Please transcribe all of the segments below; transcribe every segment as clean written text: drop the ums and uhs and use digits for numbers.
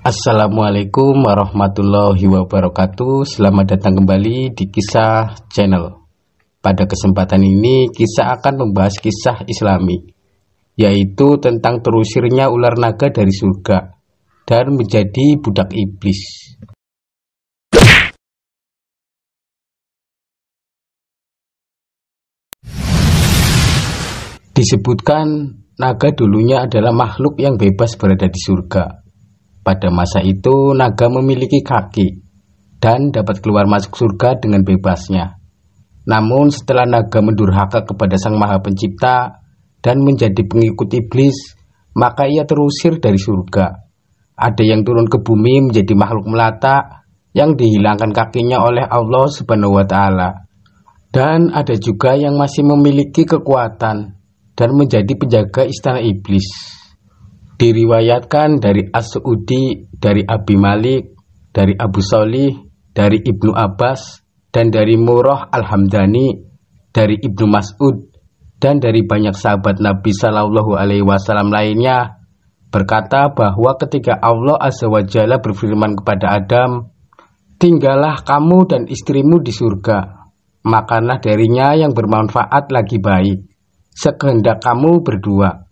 Assalamualaikum warahmatullahi wabarakatuh. Selamat datang kembali di Kisah Channel. Pada kesempatan ini kisah akan membahas kisah Islami, yaitu tentang terusirnya ular naga dari surga dan menjadi budak iblis. Disebutkan naga dulunya adalah makhluk yang bebas berada di surga. Pada masa itu, naga memiliki kaki dan dapat keluar masuk surga dengan bebasnya. Namun setelah naga mendurhaka kepada Sang Maha Pencipta dan menjadi pengikut iblis, maka ia terusir dari surga. Ada yang turun ke bumi menjadi makhluk melata yang dihilangkan kakinya oleh Allah Subhanahu wa Ta'ala. Dan ada juga yang masih memiliki kekuatan dan menjadi penjaga istana iblis. Diriwayatkan dari As-Su'udi, dari Abi Malik, dari Abu Sholih, dari Ibnu Abbas, dan dari Murrah Al-Hamdani, dari Ibnu Mas'ud, dan dari banyak sahabat Nabi Shallallahu Alaihi Wasallam lainnya, berkata bahwa ketika Allah Azza wa Jalla berfirman kepada Adam, "Tinggallah kamu dan istrimu di surga, makanlah darinya yang bermanfaat lagi baik, sekehendak kamu berdua.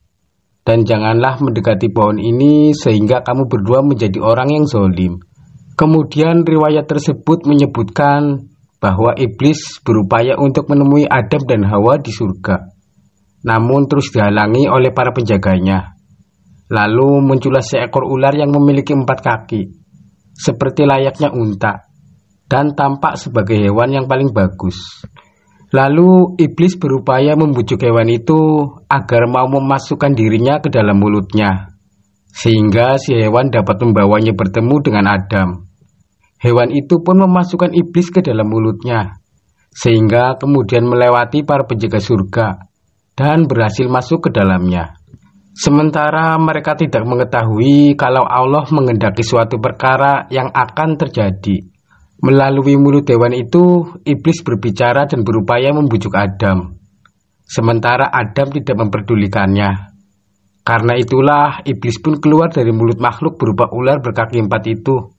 Dan janganlah mendekati pohon ini sehingga kamu berdua menjadi orang yang zalim." Kemudian riwayat tersebut menyebutkan bahwa iblis berupaya untuk menemui Adam dan Hawa di surga, namun terus dihalangi oleh para penjaganya. Lalu muncullah seekor ular yang memiliki 4 kaki, seperti layaknya unta, dan tampak sebagai hewan yang paling bagus. Lalu iblis berupaya membujuk hewan itu agar mau memasukkan dirinya ke dalam mulutnya, sehingga si hewan dapat membawanya bertemu dengan Adam. Hewan itu pun memasukkan iblis ke dalam mulutnya, sehingga kemudian melewati para penjaga surga dan berhasil masuk ke dalamnya. Sementara mereka tidak mengetahui kalau Allah menghendaki suatu perkara yang akan terjadi. Melalui mulut hewan itu, iblis berbicara dan berupaya membujuk Adam. Sementara Adam tidak memperdulikannya. Karena itulah iblis pun keluar dari mulut makhluk berupa ular berkaki 4 itu,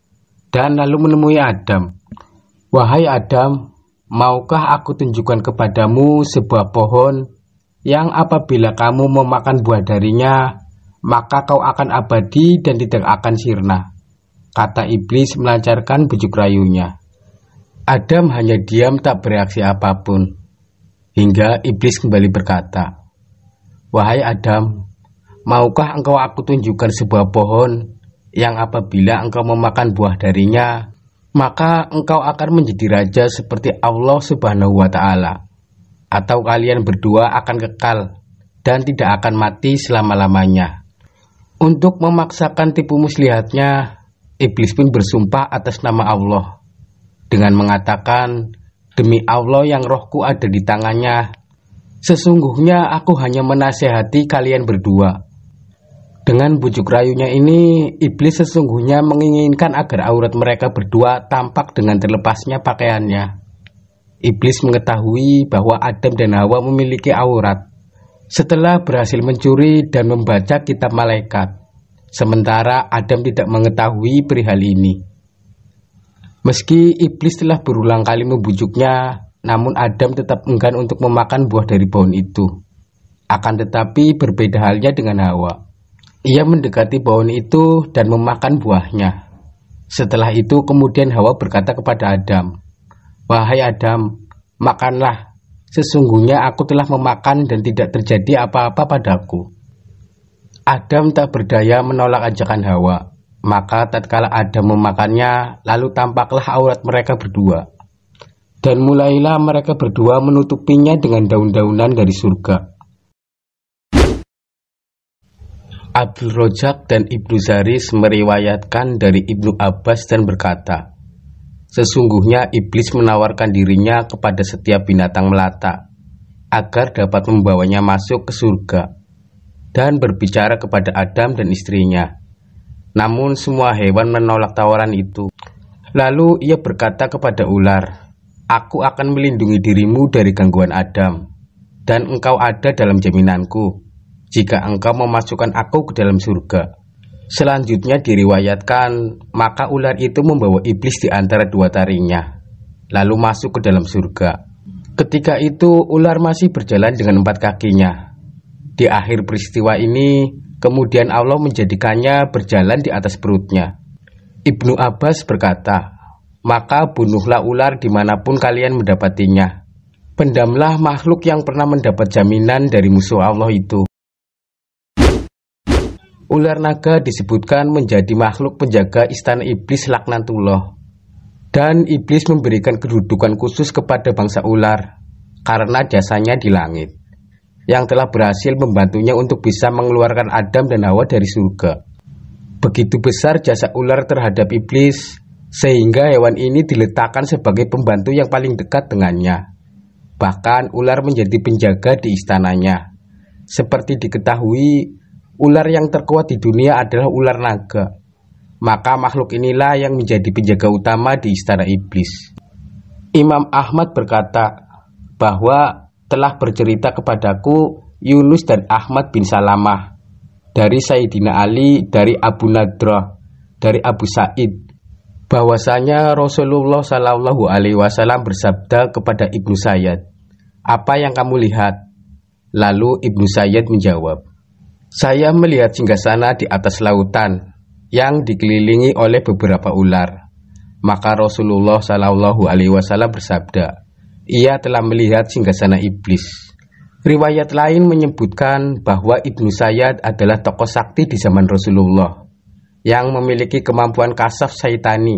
dan lalu menemui Adam. "Wahai Adam, maukah aku tunjukkan kepadamu sebuah pohon yang apabila kamu memakan buah darinya, maka kau akan abadi dan tidak akan sirna?" kata iblis melancarkan bujuk rayunya. Adam hanya diam tak bereaksi apapun, hingga iblis kembali berkata, "Wahai Adam, maukah engkau aku tunjukkan sebuah pohon yang apabila engkau memakan buah darinya, maka engkau akan menjadi raja seperti Allah Subhanahu wa Ta'ala, atau kalian berdua akan kekal dan tidak akan mati selama-lamanya?" Untuk memaksakan tipu muslihatnya, iblis pun bersumpah atas nama Allah dengan mengatakan, "Demi Allah yang rohku ada di tangannya, sesungguhnya aku hanya menasehati kalian berdua." Dengan bujuk rayunya ini, iblis sesungguhnya menginginkan agar aurat mereka berdua tampak dengan terlepasnya pakaiannya. Iblis mengetahui bahwa Adam dan Hawa memiliki aurat setelah berhasil mencuri dan membaca kitab malaikat. Sementara Adam tidak mengetahui perihal ini. Meski iblis telah berulang kali membujuknya, namun Adam tetap enggan untuk memakan buah dari pohon itu. Akan tetapi berbeda halnya dengan Hawa. Ia mendekati pohon itu dan memakan buahnya. Setelah itu kemudian Hawa berkata kepada Adam, "Wahai Adam, makanlah. Sesungguhnya aku telah memakan dan tidak terjadi apa-apa padaku." Adam tak berdaya menolak ajakan Hawa, maka tatkala Adam memakannya, lalu tampaklah aurat mereka berdua. Dan mulailah mereka berdua menutupinya dengan daun-daunan dari surga. Abdul Razak dan Ibnu Zaris meriwayatkan dari Ibnu Abbas dan berkata, "Sesungguhnya iblis menawarkan dirinya kepada setiap binatang melata agar dapat membawanya masuk ke surga dan berbicara kepada Adam dan istrinya. Namun semua hewan menolak tawaran itu. Lalu ia berkata kepada ular, 'Aku akan melindungi dirimu dari gangguan Adam, dan engkau ada dalam jaminanku jika engkau memasukkan aku ke dalam surga.' Selanjutnya diriwayatkan, maka ular itu membawa iblis di antara dua taringnya, lalu masuk ke dalam surga. Ketika itu ular masih berjalan dengan 4 kakinya. Di akhir peristiwa ini, kemudian Allah menjadikannya berjalan di atas perutnya. Ibnu Abbas berkata, maka bunuhlah ular dimanapun kalian mendapatinya. Pendamlah makhluk yang pernah mendapat jaminan dari musuh Allah itu. Ular naga disebutkan menjadi makhluk penjaga istana iblis laknatullah. Dan iblis memberikan kedudukan khusus kepada bangsa ular karena jasanya di langit, yang telah berhasil membantunya untuk bisa mengeluarkan Adam dan Hawa dari surga. Begitu besar jasa ular terhadap iblis, sehingga hewan ini diletakkan sebagai pembantu yang paling dekat dengannya. Bahkan ular menjadi penjaga di istananya. Seperti diketahui, ular yang terkuat di dunia adalah ular naga. Maka makhluk inilah yang menjadi penjaga utama di istana iblis. Imam Ahmad berkata bahwa telah bercerita kepadaku Yunus dan Ahmad bin Salamah dari Sayyidina Ali, dari Abu Nadrah, dari Abu Sa'id, bahwasanya Rasulullah Shallallahu Alaihi Wasallam bersabda kepada Ibnu Sayyad, apa yang kamu lihat? Lalu Ibnu Sayyad menjawab, saya melihat singgasana di atas lautan yang dikelilingi oleh beberapa ular. Maka Rasulullah Shallallahu Alaihi Wasallam bersabda, ia telah melihat singgasana iblis. Riwayat lain menyebutkan bahwa Ibnu Sayyad adalah tokoh sakti di zaman Rasulullah yang memiliki kemampuan kasaf syaitani,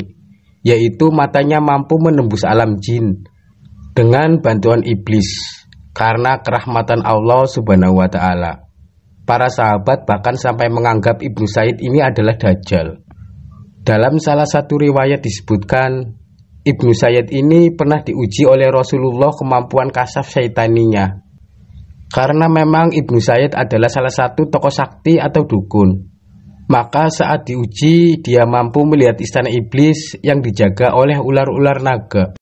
yaitu matanya mampu menembus alam jin dengan bantuan iblis karena kerahmatan Allah Subhanahu wa Ta'ala. Para sahabat bahkan sampai menganggap Ibnu Sayyid ini adalah Dajjal. Dalam salah satu riwayat disebutkan, Ibnu Sayyid ini pernah diuji oleh Rasulullah kemampuan kasaf syaitaninya. Karena memang Ibnu Sayyid adalah salah satu tokoh sakti atau dukun. Maka saat diuji, dia mampu melihat istana iblis yang dijaga oleh ular-ular naga.